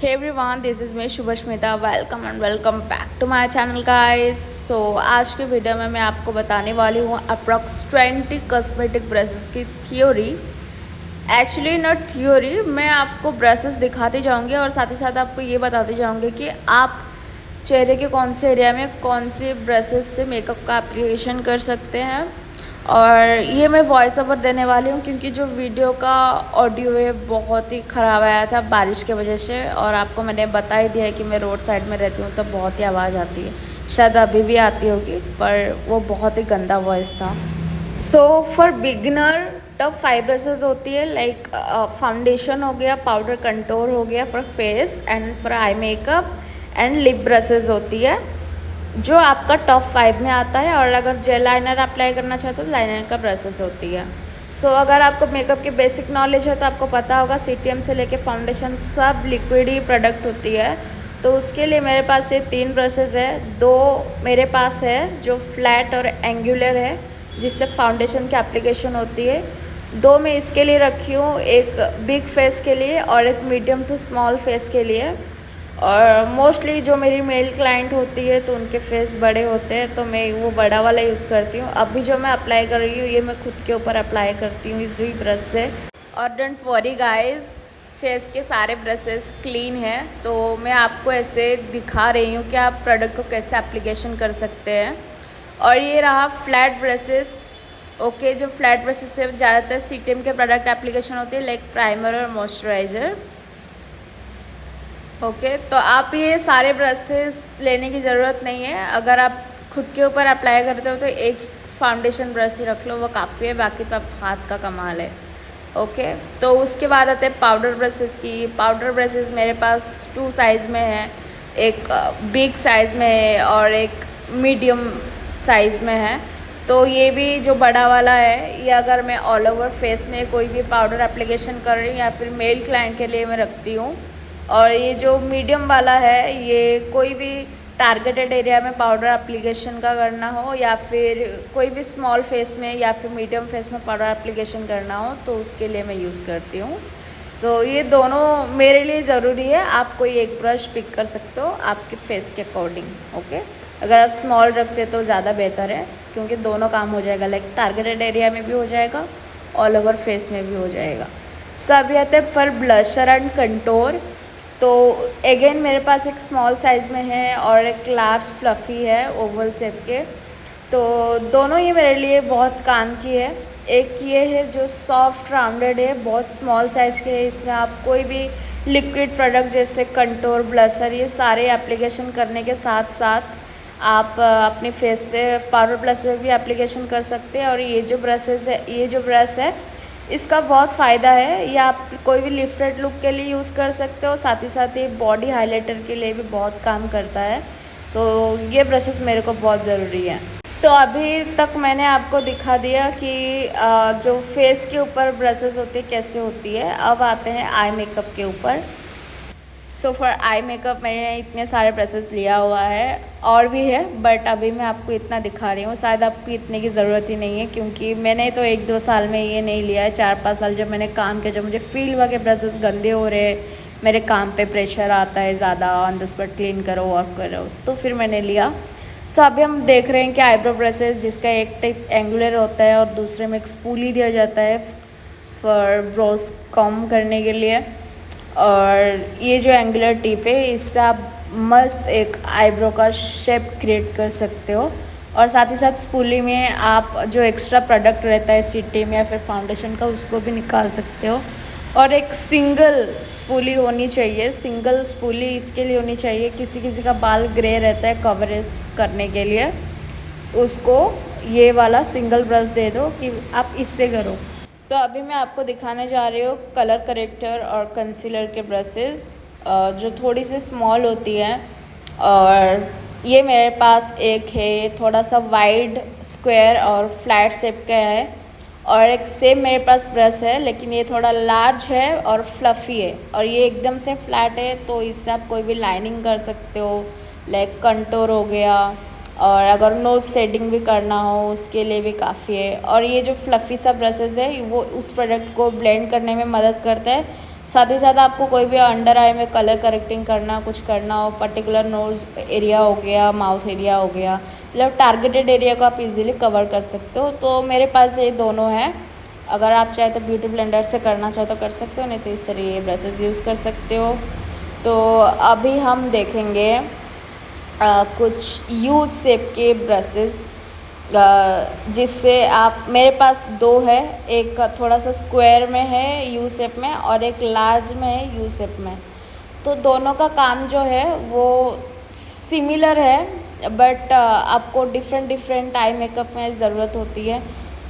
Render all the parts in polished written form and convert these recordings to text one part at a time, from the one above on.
Hey everyone, this is me Shubhasmita. Welcome and welcome back to my channel guys. So आज के video में मैं आपको बताने वाली हूँ अप्रॉक्स 20 कॉस्मेटिक ब्रशेस की थ्योरी। एक्चुअली नॉट थ्योरी, मैं आपको ब्रशेस दिखाती जाऊँगी और साथ ही साथ आपको ये बताती जाऊँगी कि आप चेहरे के कौन से एरिया में कौन से ब्रशेस से मेकअप का एप्लीकेशन कर सकते हैं। और ये मैं वॉइस ओवर देने वाली हूँ क्योंकि जो वीडियो का ऑडियो है बहुत ही ख़राब आया था बारिश के वजह से, और आपको मैंने बता ही दिया है कि मैं रोड साइड में रहती हूँ तो बहुत ही आवाज़ आती है, शायद अभी भी आती होगी, पर वो बहुत ही गंदा वॉइस था। So for beginner top 5 brushes होती है, लाइक फाउंडेशन हो गया, पाउडर कंटूर हो गया for face and for eye makeup, and lip brushes होती है जो आपका टॉप 5 में आता है। और अगर जेल लाइनर अप्लाई करना चाहते हो तो लाइनर का प्रोसेस होती है। सो अगर आपको मेकअप की बेसिक नॉलेज है तो आपको पता होगा सीटीएम से लेके फाउंडेशन सब लिक्विड ही प्रोडक्ट होती है। तो उसके लिए मेरे पास ये 3 ब्रशेस है। 2 मेरे पास है जो फ्लैट और एंगुलर है जिससे फाउंडेशन की एप्लीकेशन होती है। 2 मैं इसके लिए रखी हूँ, एक बिग फेस के लिए और एक मीडियम टू स्मॉल फेस के लिए। और मोस्टली जो मेरी मेल क्लाइंट होती है तो उनके फेस बड़े होते हैं तो मैं वो बड़ा वाला यूज़ करती हूँ। अभी जो मैं अप्लाई कर रही हूँ ये मैं खुद के ऊपर अप्लाई करती हूँ इसी ब्रश से। और डोंट वरी गाइस, फेस के सारे ब्रशेस क्लीन हैं, तो मैं आपको ऐसे दिखा रही हूँ कि आप प्रोडक्ट को कैसे एप्लीकेशन कर सकते हैं। और ये रहा फ्लैट ब्रशेस। ओके, जो फ्लैट ब्रशेस से ज़्यादातर सीटीएम के प्रोडक्ट एप्लीकेशन होती है, लाइक प्राइमर और मॉइस्चराइज़र। ओके, तो आप ये सारे ब्रशेस लेने की ज़रूरत नहीं है। अगर आप खुद के ऊपर अप्लाई करते हो तो एक फाउंडेशन ब्रश ही रख लो, वो काफ़ी है, बाकी तो आप हाथ का कमाल है। ओके, तो उसके बाद आते हैं पाउडर ब्रशेस की। पाउडर ब्रशेस मेरे पास 2 साइज़ में है, एक बिग साइज़ में है और एक मीडियम साइज़ में है। तो ये भी जो बड़ा वाला है ये अगर मैं ऑल ओवर फेस में कोई भी पाउडर एप्लीकेशन कर रही हूँ या फिर मेल क्लाइंट के लिए मैं रखती हूँ। और ये जो मीडियम वाला है ये कोई भी टारगेटेड एरिया में पाउडर एप्लीकेशन का करना हो या फिर कोई भी स्मॉल फेस में या फिर मीडियम फेस में पाउडर एप्लीकेशन करना हो तो उसके लिए मैं यूज़ करती हूँ। तो ये दोनों मेरे लिए ज़रूरी है। आप कोई एक ब्रश पिक कर सकते हो आपके फेस के अकॉर्डिंग। ओके, अगर आप स्मॉल रखते तो ज़्यादा बेहतर है क्योंकि दोनों काम हो जाएगा, लाइक टारगेटेड एरिया में भी हो जाएगा, ऑल ओवर फेस में भी हो जाएगा। सो अभी आते हैं पर ब्लशर एंड कंटोर। तो अगेन मेरे पास एक स्मॉल साइज़ में है और एक लार्ज फ्लफ़ी है ओवल शेप के। तो दोनों ही मेरे लिए बहुत काम की है। एक ये है जो सॉफ्ट राउंडेड है, बहुत स्मॉल साइज़ के है। इसमें आप कोई भी लिक्विड प्रोडक्ट जैसे कंटूर, ब्लशर, ये सारे एप्लीकेशन करने के साथ साथ आप अपने फेस पे पाउडर ब्लशर भी एप्लीकेशन कर सकते हैं। और ये जो ब्रशेस है, ये जो ब्रश है इसका बहुत फ़ायदा है, या आप कोई भी लिफ्टेड लुक के लिए यूज़ कर सकते हो, साथ ही साथ ये बॉडी हाइलाइटर के लिए भी बहुत काम करता है। सो ये ब्रशेस मेरे को बहुत ज़रूरी है। तो अभी तक मैंने आपको दिखा दिया कि जो फेस के ऊपर ब्रशेस होती है कैसे होती है। अब आते हैं आई मेकअप के ऊपर। सो फॉर आई मेकअप मैंने इतने सारे ब्रशेस लिया हुआ है, और भी है बट अभी मैं आपको इतना दिखा रही हूँ, शायद आपको इतने की ज़रूरत ही नहीं है क्योंकि मैंने तो 1-2 साल में ये नहीं लिया है। 4-5 साल जब मैंने काम किया, जब मुझे फील हुआ कि ब्रशेस गंदे हो रहे, मेरे काम पे प्रेशर आता है ज़्यादा, ऑन द स्पॉट क्लीन करो, वर्क करो, तो फिर मैंने लिया। सो अभी हम देख रहे हैं कि आईब्रो ब्रशेस जिसका एक टाइप एंगुलर होता है और दूसरे में एक स्पूली दिया जाता है फॉर ब्रोज कॉम करने के लिए। और ये जो एंगुलर टिप है इससे आप मस्त एक आईब्रो का शेप क्रिएट कर सकते हो। और साथ ही साथ स्पूली में आप जो एक्स्ट्रा प्रोडक्ट रहता है सीटी में या फिर फाउंडेशन का उसको भी निकाल सकते हो। और एक सिंगल स्पूली होनी चाहिए, सिंगल स्पूली इसके लिए होनी चाहिए, किसी किसी का बाल ग्रे रहता है कवरेज करने के लिए, उसको ये वाला सिंगल ब्रश दे दो कि आप इससे करो। तो अभी मैं आपको दिखाने जा रही हूँ कलर करेक्टर और कंसीलर के ब्रशेस जो थोड़ी सी स्मॉल होती हैं। और ये मेरे पास एक है, ये थोड़ा सा वाइड स्क्वायर और फ्लैट शेप का है। और एक सेम मेरे पास ब्रश है लेकिन ये थोड़ा लार्ज है और फ्लफ़ी है, और ये एकदम से फ्लैट है तो इससे आप कोई भी लाइनिंग कर सकते हो, लाइक कंटूर हो गया, और अगर नोज शेडिंग भी करना हो उसके लिए भी काफ़ी है। और ये जो फ्लफ़ी सा ब्रशेस है वो उस प्रोडक्ट को ब्लेंड करने में मदद करता है साथ ही साथ आपको कोई भी अंडर आई में कलर करेक्टिंग करना, कुछ करना हो, पर्टिकुलर नोज़ एरिया हो गया, माउथ एरिया हो गया, मतलब टारगेटेड एरिया को आप इजीली कवर कर सकते हो। तो मेरे पास ये दोनों हैं। अगर आप चाहे तो ब्यूटी ब्लेंडर से करना चाहो तो कर सकते हो, नहीं तो इस तरह ये ब्रशेज़ यूज़ कर सकते हो। तो अभी हम देखेंगे कुछ यू शेप के ब्रशेज़, जिससे आप, मेरे पास दो है, एक थोड़ा सा स्क्वायर में है यू शेप में और एक लार्ज में है यू शेप में। तो दोनों का काम जो है वो सिमिलर है, बट आपको डिफरेंट डिफरेंट आई मेकअप में ज़रूरत होती है।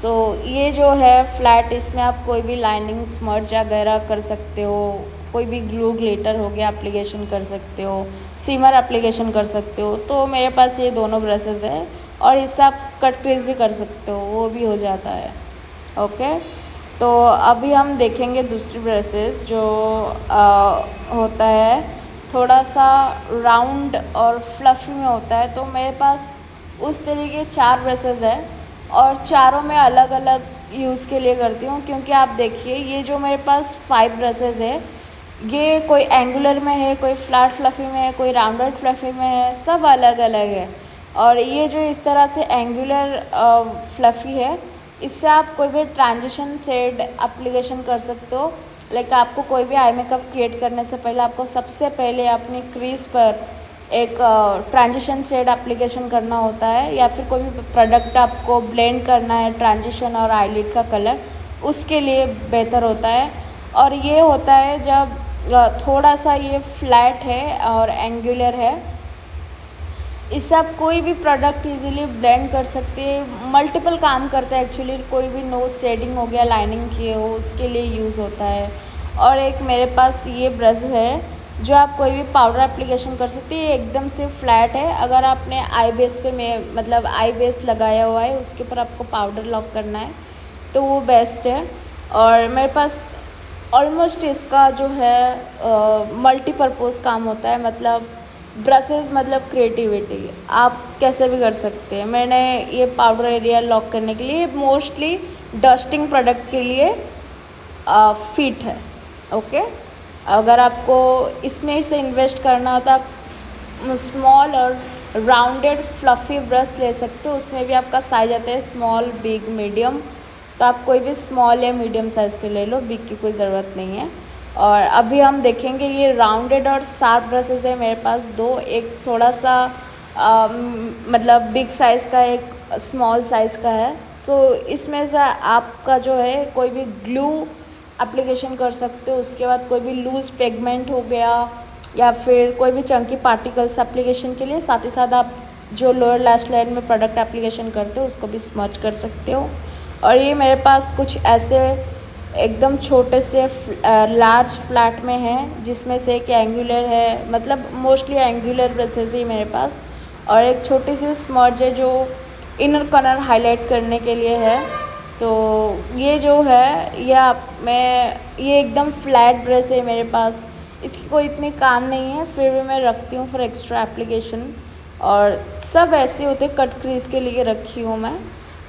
सो ये जो है फ्लैट, इसमें आप कोई भी लाइनिंग स्मर्ज वगैरह कर सकते हो, कोई भी ग्लू ग्लिटर हो गया एप्लीकेशन कर सकते हो, सीमर एप्लीकेशन कर सकते हो। तो मेरे पास ये दोनों ब्रशेज़ है और इससे आप कट क्रीज भी कर सकते हो, वो भी हो जाता है। ओके, तो अभी हम देखेंगे दूसरी ब्रशेज़ जो होता है थोड़ा सा राउंड और फ्लफी में होता है। तो मेरे पास उस तरीके के 4 ब्रशेज़ है और चारों में अलग अलग यूज़ के लिए करती हूँ, क्योंकि आप देखिए ये जो मेरे पास 5 ब्रशेज़ है, ये कोई एंगुलर में है, कोई फ्लैट फ्लफी में है, कोई राउंडेड फ्लफी में है, सब अलग अलग है। और ये जो इस तरह से एंगुलर फ्लफ़ी है, इससे आप कोई भी ट्रांजिशन शेड एप्लीकेशन कर सकते हो। लाइक आपको कोई भी आई मेकअप क्रिएट करने से पहले आपको सबसे पहले अपनी क्रीज पर एक ट्रांजिशन शेड एप्लीकेशन करना होता है, या फिर कोई भी प्रोडक्ट आपको ब्लेंड करना है ट्रांजिशन और आईलिड का कलर, उसके लिए बेहतर होता है। और ये होता है जब थोड़ा सा ये फ्लैट है और एंगुलर है, इससे आप कोई भी प्रोडक्ट इजीली ब्लेंड कर सकते हैं, मल्टीपल काम करता है एक्चुअली। कोई भी नोज शेडिंग हो गया, लाइनिंग किए हो, उसके लिए यूज़ होता है। और एक मेरे पास ये ब्रश है जो आप कोई भी पाउडर एप्लीकेशन कर सकते हैं, एकदम से फ्लैट है। अगर आपने आई बेस पे में मतलब आई बेस लगाया हुआ है, उसके ऊपर आपको पाउडर लॉक करना है तो वो बेस्ट है। और मेरे पास ऑलमोस्ट इसका जो है मल्टीपर्पज़ काम होता है, मतलब ब्रशेज़ मतलब क्रिएटिविटी, आप कैसे भी कर सकते हैं। मैंने ये पाउडर एरिया लॉक करने के लिए, मोस्टली डस्टिंग प्रोडक्ट के लिए फिट है। ओके, अगर आपको इसमें से इन्वेस्ट करना होता स्मॉल और राउंडेड फ्लफ़ी ब्रश ले सकते हो, उसमें भी आपका साइज आता है स्मॉल, बिग, मीडियम। तो आप कोई भी स्मॉल या मीडियम साइज़ के ले लो, बिग की कोई ज़रूरत नहीं है। और अभी हम देखेंगे ये राउंडेड और शार्प ब्रशेज़ है मेरे पास दो, एक थोड़ा सा मतलब बिग साइज़ का, एक स्मॉल साइज़ का है। सो इसमें से आपका जो है कोई भी ग्लू एप्लीकेशन कर सकते हो, उसके बाद कोई भी लूज़ पिगमेंट हो गया या फिर कोई भी चंकी पार्टिकल्स एप्लीकेशन के लिए, साथ ही साथ आप जो लोअर लैश लाइन में प्रोडक्ट एप्लीकेशन करते हो उसको भी स्मच कर सकते हो। और ये मेरे पास कुछ ऐसे एकदम छोटे से लार्ज फ्लैट में है, जिसमें से एक एंगुलर है, मतलब मोस्टली एंगुलर ब्रशेज़ ही मेरे पास, और एक छोटी सी स्मर्ज है जो इनर कॉर्नर हाईलाइट करने के लिए है। तो ये जो है ये एकदम फ्लैट ब्रश है मेरे पास, इसकी कोई इतनी काम नहीं है, फिर भी मैं रखती हूँ फॉर एक्स्ट्रा एप्लीकेशन। और सब ऐसे होते कट क्रीज के लिए रखी हूँ मैं।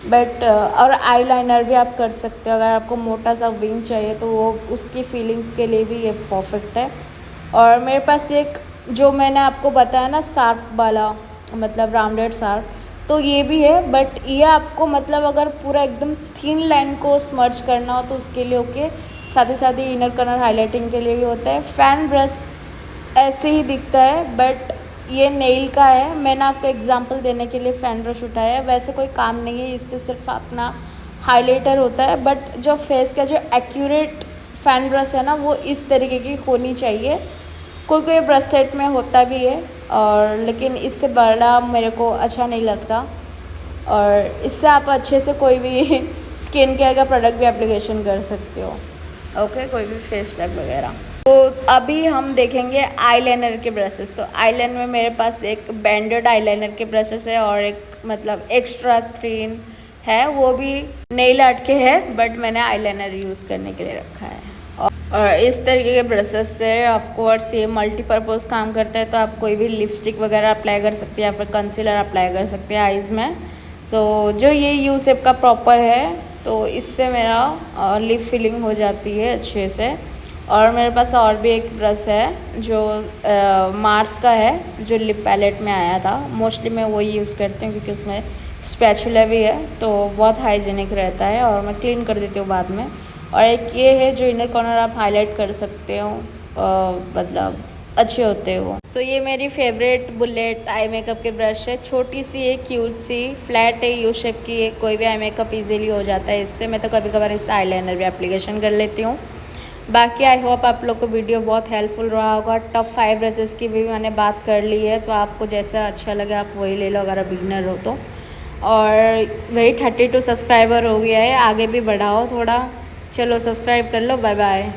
बट और आईलाइनर भी आप कर सकते हो, अगर आपको मोटा सा विंग चाहिए तो वो उसकी फीलिंग के लिए भी ये परफेक्ट है। और मेरे पास एक जो मैंने आपको बताया ना शार्प वाला, मतलब राउंडेड शार्प, तो ये भी है। बट ये आपको मतलब अगर पूरा एकदम थिन लाइन को स्मर्च करना हो तो उसके लिए ओके, साथ ही साथ ही इनर कॉर्नर हाईलाइटिंग के लिए भी होता है। फैन ब्रश ऐसे ही दिखता है, बट ये नेल का है, मैंने आपको एग्जांपल देने के लिए फैन ब्रश उठाया है, वैसे कोई काम नहीं है, इससे सिर्फ अपना हाइलाइटर होता है। बट जो फेस का जो एक्यूरेट फैन ब्रश है ना, वो इस तरीके की होनी चाहिए। कोई कोई ब्रश सेट में होता भी है, और लेकिन इससे बड़ा मेरे को अच्छा नहीं लगता। और इससे आप अच्छे से कोई भी स्किन केयर का प्रोडक्ट भी एप्लीकेशन कर सकते हो। ओके, कोई भी फेस पैक वगैरह। तो अभी हम देखेंगे आईलाइनर के ब्रशेस। तो आईलाइनर में मेरे पास एक बैंडेड आईलाइनर के ब्रशेस है और एक मतलब एक्स्ट्रा थिन है, वो भी नेल आर्ट के है, बट मैंने आईलाइनर यूज़ करने के लिए रखा है। और इस तरीके के ब्रशेस से ऑफकोर्स ये मल्टीपर्पज़ काम करता है, तो आप कोई भी लिपस्टिक वगैरह अप्लाई कर सकते हैं या फिर कंसीलर अप्लाई कर सकते हैं आईज़ में। सो जो ये यू शेप का प्रॉपर है, तो इससे मेरा लिप फिलिंग हो जाती है अच्छे से। और मेरे पास और भी एक ब्रश है जो मार्स का है, जो लिप पैलेट में आया था। मोस्टली मैं वही यूज़ करती हूँ क्योंकि उसमें स्पैचुला भी है, तो बहुत हाइजीनिक रहता है और मैं क्लीन कर देती हूँ बाद में। और एक ये है जो इनर कॉर्नर आप हाईलाइट कर सकते हो, मतलब अच्छे होते हैं वो। सो ये मेरी फेवरेट बुलेट आई मेकअप के ब्रश है। छोटी सी है, क्यूट सी, फ्लैट है, यू शेप की है, कोई भी आई मेकअप इजीली हो जाता है इससे। मैं तो कभी कभार इससे आईलाइनर भी एप्लीकेशन कर लेती हूँ। बाकी आई होप आप लोग को वीडियो बहुत हेल्पफुल रहा होगा। टॉप 5 ब्रशेस की भी मैंने बात कर ली है, तो आपको जैसा अच्छा लगे आप वही ले लो अगर आप बिगनर हो तो। और वही 32 सब्सक्राइबर हो गया है, आगे भी बढ़ाओ थोड़ा। चलो सब्सक्राइब कर लो, बाय बाय।